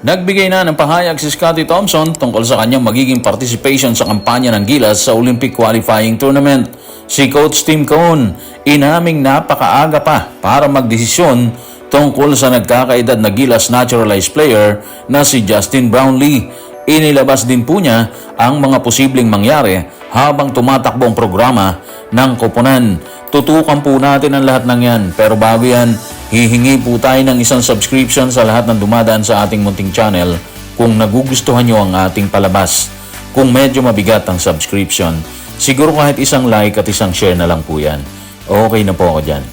Nagbigay na ng pahayag si Scottie Thompson tungkol sa kanyang magiging participation sa kampanya ng Gilas sa Olympic Qualifying Tournament. Si Coach Tim Cone inaming napakaaga pa para magdesisyon tungkol sa nagkakaedad na Gilas naturalized player na si Justin Brownlee. Inilabas din po niya ang mga posibleng mangyari habang tumatakbo ang programa ng koponan. Tutukan po natin ang lahat ng yan, pero bago yan, hihingi po tayo ng isang subscription sa lahat ng dumadaan sa ating munting channel kung nagugustuhan nyo ang ating palabas. Kung medyo mabigat ang subscription, siguro kahit isang like at isang share na lang po yan. Okay na po ako dyan.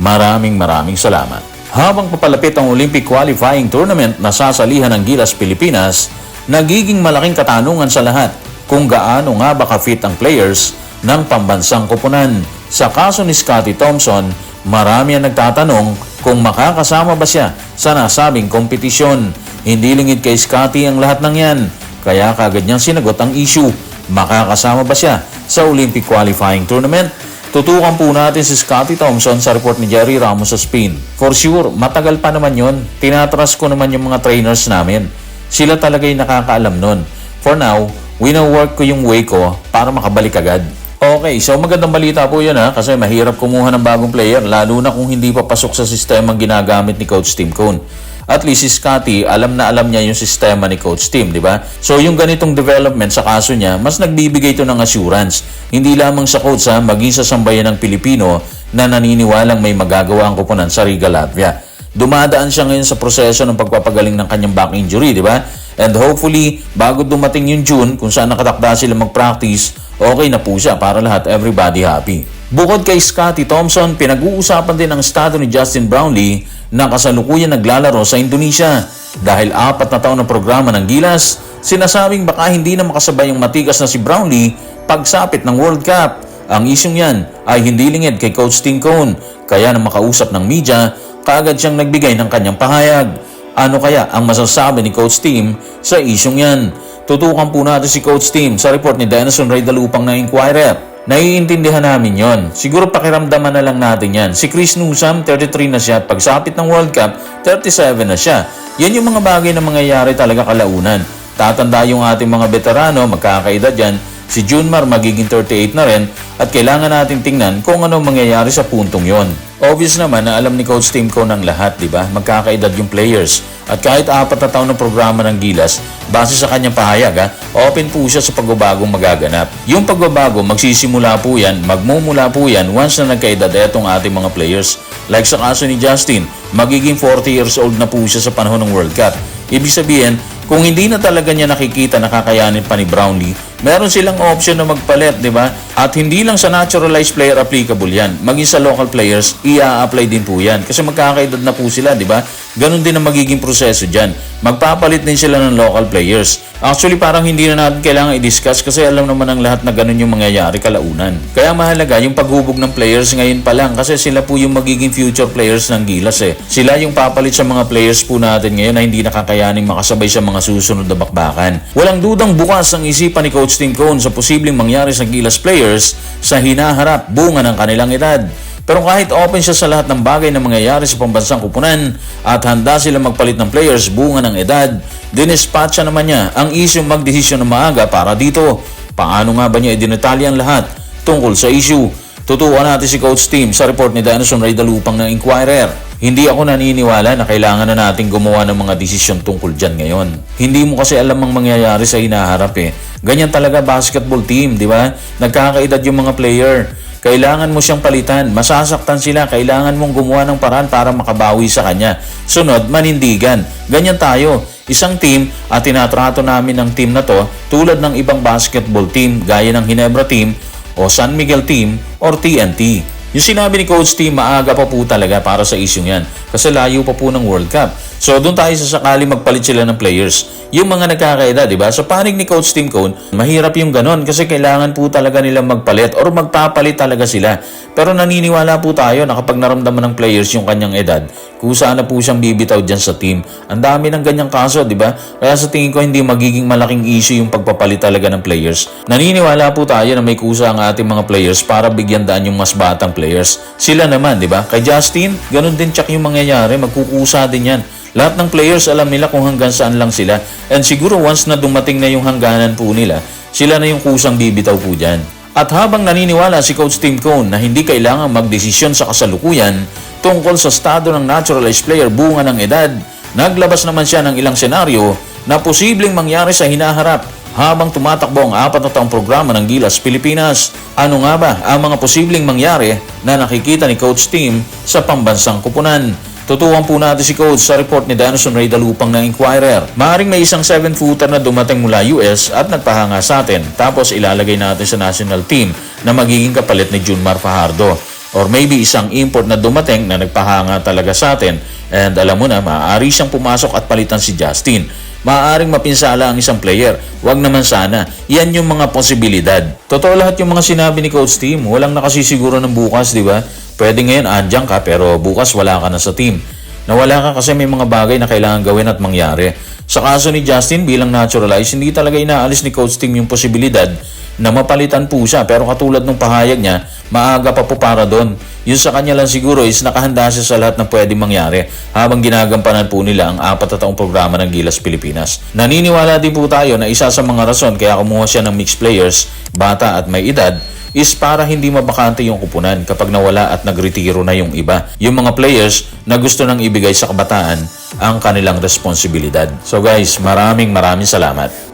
Maraming salamat. Habang papalapit ang Olympic Qualifying Tournament na sasalihan ng Gilas Pilipinas, nagiging malaking katanungan sa lahat kung gaano nga ba ka-fit ang players ng pambansang koponan. Sa kaso ni Scottie Thompson, marami ang nagtatanong kung makakasama ba siya sa nasabing kompetisyon. Hindi lingid kay Scottie ang lahat ng yan, kaya kagad niyang sinagot ang issue. Makakasama ba siya sa Olympic Qualifying Tournament? Tutukan po natin si Scottie Thompson sa report ni Jerry Ramos sa Spin. For sure, matagal pa naman yon. Tinatras ko naman yung mga trainers namin. Sila talaga yung nakakaalam nun. For now, wino-work ko yung way ko para makabalik agad. Okay, so magandang balita po yun kasi mahirap kumuha ng bagong player lalo na kung hindi pa pasok sa sistemang ginagamit ni Coach Tim Cone. At least si Scottie, alam na alam niya yung sistema ni Coach Tim, di ba? So yung ganitong development sa kaso niya, mas nagbibigay ito ng assurance. Hindi lamang sa coach maging sa sambayan ng Pilipino na naniniwalang may magagawa ang koponan sa Riga, Latvia. Dumadaan siya ngayon sa proseso ng pagpapagaling ng kanyang back injury, di ba? And hopefully, bago dumating yung June, kung saan nakatakda sila mag-practice, okay na po siya para lahat, everybody happy. Bukod kay Scottie Thompson, pinag-uusapan din ang estado ni Justin Brownlee na kasalukuyan naglalaro sa Indonesia. Dahil 4 na taon na programa ng Gilas, sinasabing baka hindi na makasabay yung matikas na si Brownlee pagsapit ng World Cup. Ang isyong yan ay hindi lingid kay Coach Tim Cone, kaya na makausap ng media, kaagad siyang nagbigay ng kanyang pahayag. Ano kaya ang masasabi ni Coach Tim sa isyong yan? Tutukan po natin si Coach Tim sa report ni Denison Ray Dalupang ng Inquirer. Naiintindihan namin yon. Siguro pakiramdaman na lang natin yan. Si Chris Newsom, 33 na siya at pagsapit ng World Cup, 37 na siya. Yan yung mga bagay na mangyayari talaga kalaunan. Tatanda yung ating mga veterano, magkakaedad yan. Si Junmar magiging 38 na rin at kailangan natin tingnan kung ano mangyayari sa puntong yon. Obvious naman na alam ni Coach Tim Cone ng lahat, di ba? Magkakaedad yung players. At kahit 4 na taon ng programa ng Gilas, base sa kanyang pahayag, open po siya sa pagbabagong magaganap. Yung pagbabago, magsisimula po yan, magmumula po yan once na nagkaedad etong ating mga players. Like sa kaso ni Justin, magiging 40 years old na po siya sa panahon ng World Cup. Ibig sabihin, kung hindi na talaga niya nakikita na kakayanin pa ni Brownlee, meron silang option na magpalit, di ba? At hindi lang sa naturalized player applicable yan. Maging sa local players, i-a-apply din po yan. Kasi magkakaedad na po sila, di ba? Ganon din ang magiging proseso dyan. Magpapalit din sila ng local players. Actually, parang hindi na natin kailangan i-discuss kasi alam naman ng lahat na ganon yung mangyayari kalaunan. Kaya mahalaga yung paghubog ng players ngayon pa lang kasi sila po yung magiging future players ng Gilas Sila yung papalit sa mga players po natin ngayon na hindi nakakayaning makasabay sa mga susunod na bakbakan. Walang dudang bukas ang isipan ni Coach Tim Cone sa posibleng mangyari sa Gilas players sa hinaharap bunga ng kanilang edad. Pero kahit open siya sa lahat ng bagay na mangyayari sa pambansang kupunan at handa sila magpalit ng players bunga ng edad, dinispatcha naman niya ang isyong magdesisyon na maaga para dito. Paano nga ba niya idinetalya ang lahat tungkol sa issue? Tutukan natin si Coach Tim sa report ni Denison Ray Dalupang ng Inquirer. Hindi ako naniniwala na kailangan na natin gumawa ng mga desisyon tungkol dyan ngayon. Hindi mo kasi alam ang mangyayari sa hinaharap Ganyan talaga basketball team, di ba? Nagkakaedad yung mga player. Kailangan mo siyang palitan. Masasaktan sila. Kailangan mong gumawa ng paraan para makabawi sa kanya. Sunod, manindigan. Ganyan tayo. Isang team at tinatrato namin ng team na to tulad ng ibang basketball team gaya ng Ginebra team o San Miguel team or TNT. Yung sinabi ni Coach Tim, maaga pa po talaga para sa isyong yan kasi layo pa po ng World Cup. So doon tayo sa sakali magpalit sila ng players. Yung mga nagkakaedad, di ba? Sa panig ni Coach Tim Cone, mahirap yung ganon kasi kailangan po talaga nilang magpalit or magpapalit talaga sila. Pero naniniwala po tayo na kapag naramdaman ng players yung kanyang edad, kusa na po siyang bibitaw dyan sa team. Ang dami ng ganyang kaso, di ba? Kaya sa tingin ko hindi magiging malaking issue yung pagpapalit talaga ng players. Naniniwala po tayo na may kusa ang ating mga players para bigyan daan yung mas batang players. Sila naman, di ba? Kay Justin, ganun din tsak yung mangyayari, magkukusa din yan. Lahat ng players alam nila kung hanggang saan lang sila. And siguro once na dumating na yung hangganan po nila, sila na yung kusang bibitaw po dyan. At habang naniniwala si Coach Tim Cone na hindi kailangan magdesisyon sa kasalukuyan tungkol sa estado ng naturalized player bunga ng edad, naglabas naman siya ng ilang senaryo na posibleng mangyari sa hinaharap habang tumatakbo ang 4 na taong programa ng Gilas Pilipinas. Ano nga ba ang mga posibleng mangyari na nakikita ni Coach Tim sa pambansang kupunan? Tutukan po natin si Coach sa report ni Danason Ray Dalupang ng Inquirer. Maaring may isang 7-footer na dumating mula US at nagpahanga sa atin, tapos ilalagay natin sa national team na magiging kapalit ni Junmar Fajardo. Or maybe isang import na dumating na nagpahanga talaga sa atin, and alam mo na, maaari siyang pumasok at palitan si Justin. Maaaring mapinsala ang isang player. Wag naman sana. Yan yung mga posibilidad. Totoo lahat yung mga sinabi ni Coach Tim. Walang nakasisiguro ng bukas, di ba? Pwede ngayon andyan ka pero bukas wala ka na sa team. Nawala ka kasi may mga bagay na kailangan gawin at mangyari. Sa kaso ni Justin bilang naturalized, hindi talaga inaalis ni Coach Tim yung posibilidad na mapalitan po siya. Pero katulad ng pahayag niya, maaga pa po para doon. Yun sa kanya lang siguro is nakahanda siya sa lahat ng pwedeng mangyari habang ginagampanan po nila ang 4 na taong programa ng Gilas Pilipinas. Naniniwala din po tayo na isa sa mga rason kaya kumuha siya ng mixed players, bata at may edad, is para hindi mabakante yung kupunan kapag nawala at nagretiro na yung iba. Yung mga players na gusto nang ibigay sa kabataan ang kanilang responsibilidad. So guys, maraming salamat.